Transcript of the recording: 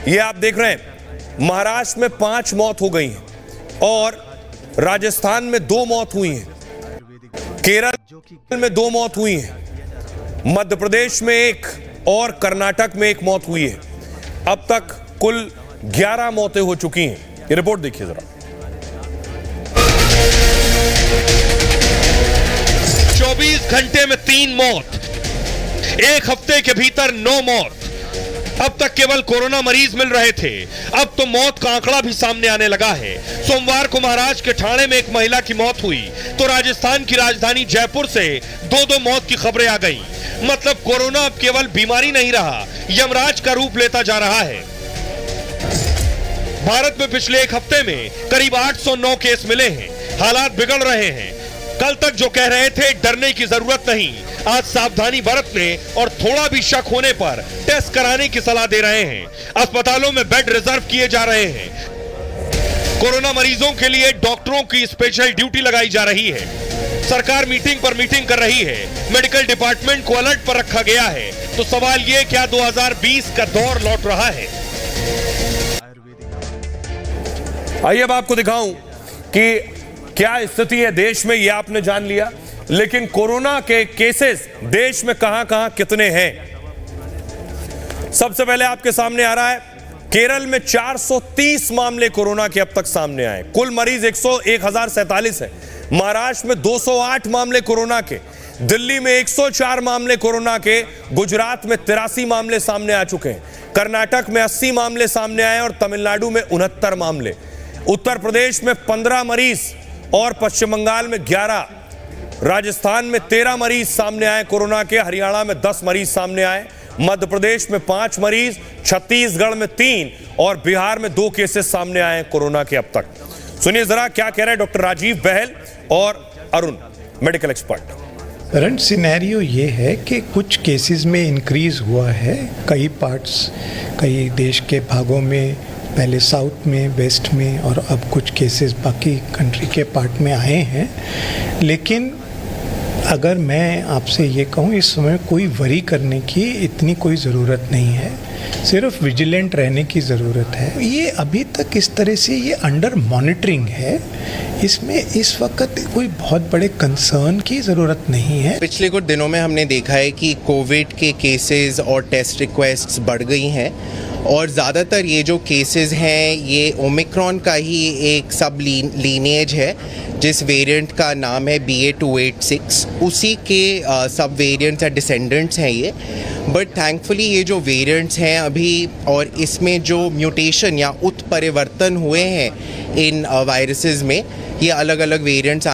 ये आप देख रहे हैं महाराष्ट्र में 5 मौत हो गई हैं और राजस्थान में 2 मौत हुई हैं, केरल में 2 मौत हुई हैं, मध्य प्रदेश में 1 और कर्नाटक में 1 मौत हुई है। अब तक कुल 11 मौतें हो चुकी हैं। ये रिपोर्ट देखिए जरा। 24 घंटे में 3 मौत, 1 हफ्ते के भीतर 9 मौत। अब तक केवल कोरोना मरीज मिल रहे थे, अब तो मौत का आंकड़ा भी सामने आने लगा है। सोमवार को महाराष्ट्र के ठाणे में एक महिला की मौत हुई तो राजस्थान की राजधानी जयपुर से 2-2 मौत की खबरें आ गईं। मतलब कोरोना अब केवल बीमारी नहीं रहा, यमराज का रूप लेता जा रहा है। भारत में पिछले 1 हफ्ते में करीब 809 केस मिले हैं। हालात बिगड़ रहे हैं। कल तक जो कह रहे थे डरने की जरूरत नहीं, आज सावधानी बरतने और थोड़ा भी शक होने पर टेस्ट कराने की सलाह दे रहे हैं। अस्पतालों में बेड रिजर्व किए जा रहे हैं। कोरोना मरीजों के लिए डॉक्टरों की स्पेशल ड्यूटी लगाई जा रही है। सरकार मीटिंग पर मीटिंग कर रही है। मेडिकल डिपार्टमेंट को अलर्ट पर रखा गया है। तो सवाल ये, क्या 2020 का दौर लौट रहा है? आइए अब आपको दिखाऊं कि क्या स्थिति है देश में। ये आपने जान लिया, लेकिन कोरोना के केसेस देश में कहां कितने हैं। सबसे पहले आपके सामने आ रहा है केरल में 430 मामले कोरोना के अब तक सामने आए। कुल मरीज 1047 है। महाराष्ट्र में 208 मामले कोरोना के, दिल्ली में 104 मामले कोरोना के, गुजरात में 83 मामले सामने आ चुके हैं, कर्नाटक में 80 मामले सामने आए और तमिलनाडु में 69 मामले, उत्तर प्रदेश में 15 मरीज और पश्चिम बंगाल में 11, राजस्थान में 13 मरीज सामने आए कोरोना के, हरियाणा में 10 मरीज सामने आए, मध्य प्रदेश में 5 मरीज, छत्तीसगढ़ में 3 और बिहार में 2 केसेस सामने आए कोरोना के अब तक। सुनिए जरा क्या कह रहे हैं डॉक्टर राजीव बहल और Arun, medical expert. Current scenario ये है कि कुछ केसेस में इंक्रीज हुआ है कई पार्ट्स, कई देश के भागों में, पहले साउथ में, वेस्ट में, और अब कुछ केसेस बाकी कंट्री के पार्ट में आए हैं। लेकिन अगर मैं आपसे ये कहूँ, इस समय कोई वरी करने की इतनी कोई ज़रूरत नहीं है, सिर्फ विजिलेंट रहने की ज़रूरत है। ये अभी तक इस तरह से ये अंडर मॉनिटरिंग है, इसमें इस वक्त कोई बहुत बड़े कंसर्न की ज़रूरत नहीं है। पिछले कुछ दिनों में हमने देखा है कि कोविड के केसेस और टेस्ट रिक्वेस्ट्स बढ़ गई हैं और ज़्यादातर ये जो केसेस हैं ये ओमिक्रॉन का ही एक सब लीनेज है, जिस वेरिएंट का नाम है BA.286, उसी के सब वेरिएंट्स या डिसेंडेंट्स हैं ये। बट थैंकफुली ये जो वेरिएंट्स हैं अभी, और इसमें जो म्यूटेशन या उत्परिवर्तन हुए हैं इन वायरसेस में, ये अलग अलग वेरिएंट्स